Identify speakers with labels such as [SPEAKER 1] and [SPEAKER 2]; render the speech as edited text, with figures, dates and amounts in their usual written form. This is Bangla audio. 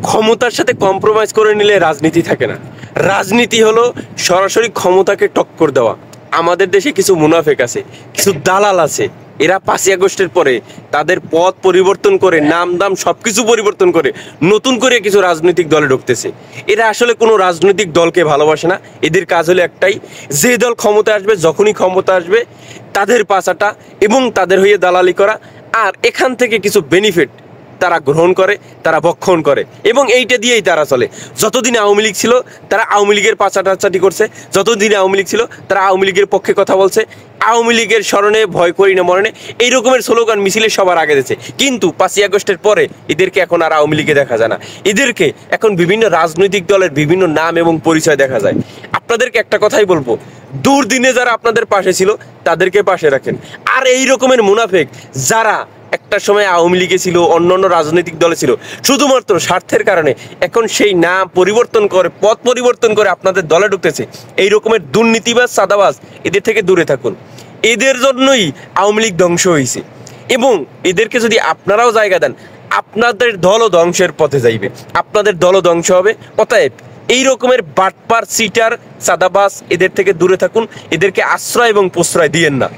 [SPEAKER 1] ক্ষমতার সাথে কম্প্রোমাইজ করে নিলে রাজনীতি থাকে না। রাজনীতি হলো সরাসরি ক্ষমতাকে টক্কর দেওয়া। আমাদের দেশে কিছু মুনাফেক আছে, কিছু দালাল আছে, এরা 5ই আগস্টের পরে তাদের পথ পরিবর্তন করে, নাম দাম সবকিছু পরিবর্তন করে নতুন করে কিছু রাজনৈতিক দলে ঢুকতেছে। এরা আসলে কোনো রাজনৈতিক দলকে ভালোবাসে না। এদের কাজ হলো একটাই, যে দল ক্ষমতা আসবে, যখনই ক্ষমতা আসবে তাদের পাছাটা এবং তাদের হয়ে দালালি করা, আর এখান থেকে কিছু বেনিফিট তারা গ্রহণ করে, তারা ভক্ষণ করে, এবং এইটা দিয়েই তারা চলে। যতদিন আওয়ামী লীগ ছিল তারা আওয়ামী লীগের পাচাটাচাটি করছে, যতদিন আওয়ামী লীগ ছিল তারা আওয়ামী লীগের পক্ষে কথা বলছে, আওয়ামী লীগের স্মরণে ভয় করি না মরণে, এই রকমের স্লোগান মিছিলে সবার আগে দিয়েছে। কিন্তু 5ই আগস্টের পরে এদেরকে এখন আর আওয়ামী লীগে দেখা যায় না, এদেরকে এখন বিভিন্ন রাজনৈতিক দলের বিভিন্ন নাম এবং পরিচয় দেখা যায়। আপনাদেরকে একটা কথাই বলবো, দুর্দিনে যারা আপনাদের পাশে ছিল তাদেরকে পাশে রাখেন। আর এই রকমের মুনাফেক যারা একটা সময় আওয়ামী লীগে ছিল, অন্যান্য রাজনৈতিক দলে ছিল, শুধুমাত্র স্বার্থের কারণে এখন সেই নাম পরিবর্তন করে, পথ পরিবর্তন করে আপনাদের দলে ঢুকতেছে, এই রকমের দুর্নীতিবাজ, সাদাবাজ, এদের থেকে দূরে থাকুন। এদের জন্যই আওয়ামী লীগ ধ্বংস হয়েছে, এবং এদেরকে যদি আপনারাও জায়গা দেন, আপনাদের দলও ধ্বংসের পথে যাইবে, আপনাদের দলও ধ্বংস হবে। অতএব এই রকমের বাটপার, সিটার, সাদাবাজ, এদের থেকে দূরে থাকুন, এদেরকে আশ্রয় এবং প্রশ্রয় দিয়েন না।